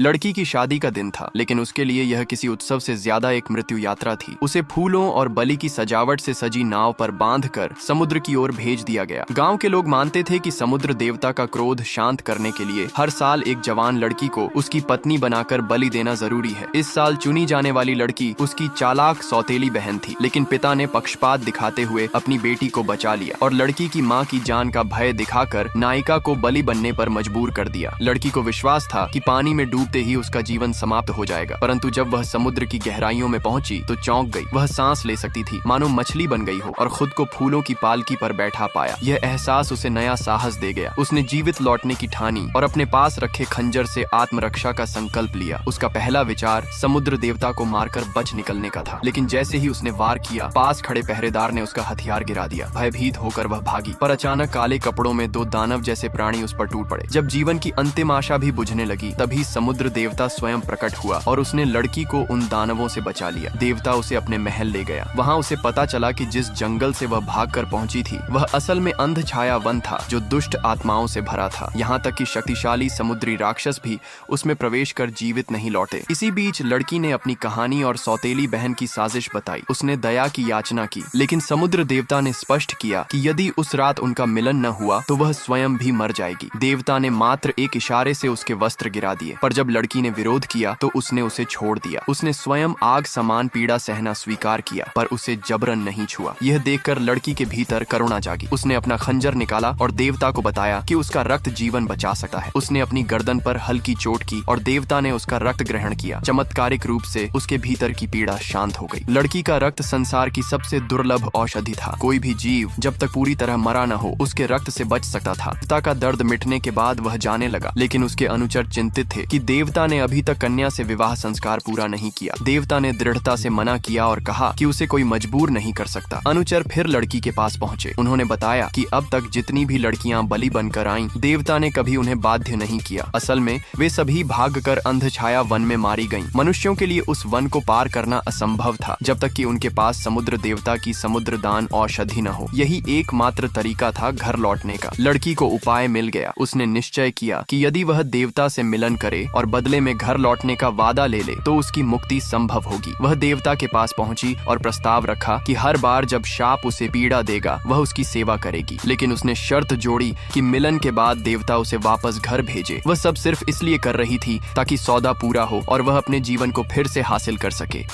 लड़की की शादी का दिन था, लेकिन उसके लिए यह किसी उत्सव से ज्यादा एक मृत्यु यात्रा थी। उसे फूलों और बलि की सजावट से सजी नाव पर बांधकर समुद्र की ओर भेज दिया गया। गांव के लोग मानते थे कि समुद्र देवता का क्रोध शांत करने के लिए हर साल एक जवान लड़की को उसकी पत्नी बनाकर बलि देना जरूरी है। इस साल चुनी जाने वाली लड़की उसकी चालाक सौतेली बहन थी, लेकिन पिता ने पक्षपात दिखाते हुए अपनी बेटी को बचा लिया और लड़की की मां की जान का भय दिखाकर नायिका को बलि बनने पर मजबूर कर दिया। लड़की को विश्वास था कि पानी में डूबते ही उसका जीवन समाप्त हो जाएगा, परंतु जब वह समुद्र की गहराइयों में पहुंची तो चौंक गई। वह सांस ले सकती थी, मानो मछली बन गई हो, और खुद को फूलों की पालकी पर बैठा पाया। यह एहसास उसे नया साहस दे गया। उसने जीवित लौटने की ठानी और अपने पास रखे खंजर से आत्मरक्षा का संकल्प लिया। उसका पहला विचार समुद्र देवता को मारकर बच निकलने का था, लेकिन जैसे ही उसने वार किया, पास खड़े पहरेदार ने उसका हथियार गिरा दिया। भयभीत होकर वह भागी, पर अचानक काले कपड़ों में दो दानव जैसे प्राणी उस पर टूट पड़े। जब जीवन की अंतिम आशा भी बुझने लगी, तभी समुद्र देवता स्वयं प्रकट हुआ और उसने लड़की को उन दानवों से बचा लिया। देवता उसे अपने महल ले गया। वहाँ उसे पता चला कि जिस जंगल से वह भागकर पहुंची थी, वह असल में अंध छाया वन था जो दुष्ट आत्माओं से भरा था। यहाँ तक कि शक्तिशाली समुद्री राक्षस भी उसमें प्रवेश कर जीवित नहीं लौटे। इसी बीच लड़की ने अपनी कहानी और सौतेली बहन की साजिश बताई। उसने दया की याचना की, लेकिन समुद्र देवता ने स्पष्ट किया कि यदि उस रात उनका मिलन न हुआ तो वह स्वयं भी मर जाएगी। देवता ने मात्र एक इशारे से उसके वस्त्र गिरा दिए, पर जब लड़की ने विरोध किया तो उसने उसे छोड़ दिया। उसने स्वयं आग समान पीड़ा सहना स्वीकार किया, पर उसे जबरन नहीं छुआ। यह देखकर लड़की के भीतर करुणा जागी। उसने अपना खंजर निकाला और देवता को बताया कि उसका रक्त जीवन बचा सकता है। उसने अपनी गर्दन पर हल्की चोट की और देवता ने उसका रक्त ग्रहण किया। चमत्कारिक रूप से उसके भीतर की पीड़ा शांत हो गई। लड़की का रक्त संसार की सबसे दुर्लभ औषधि था। कोई भी जीव जब तक पूरी तरह मरा न हो, उसके रक्त से बच सकता था। पिता का दर्द मिटने के बाद वह जाने लगा, लेकिन उसके अनुचर चिंतित थे कि देवता ने अभी तक कन्या से विवाह संस्कार पूरा नहीं किया। देवता ने दृढ़ता से मना किया और कहा कि उसे कोई मजबूर नहीं कर सकता। अनुचर फिर लड़की के पास पहुंचे। उन्होंने बताया कि अब तक जितनी भी लड़कियां बलि बनकर आईं, देवता ने कभी उन्हें बाध्य नहीं किया। असल में वे सभी भागकर अंधछाया वन में मारी गईं। मनुष्यों के लिए उस वन को पार करना असंभव था जब तक कि उनके पास समुद्र देवता की समुद्र दान औषधि न हो। यही एकमात्र तरीका था घर लौटने का। लड़की को उपाय मिल गया। उसने निश्चय किया कि यदि वह देवता से मिलन करे और बदले में घर लौटने का वादा ले ले तो उसकी मुक्ति संभव होगी। वह देवता के पास पहुंची और प्रस्ताव रखा कि हर बार जब शाप उसे पीड़ा देगा, वह उसकी सेवा करेगी, लेकिन उसने शर्त जोड़ी कि मिलन के बाद देवता उसे वापस घर भेजे। वह सब सिर्फ इसलिए कर रही थी ताकि सौदा पूरा हो और वह अपने जीवन को फिर से हासिल कर सके।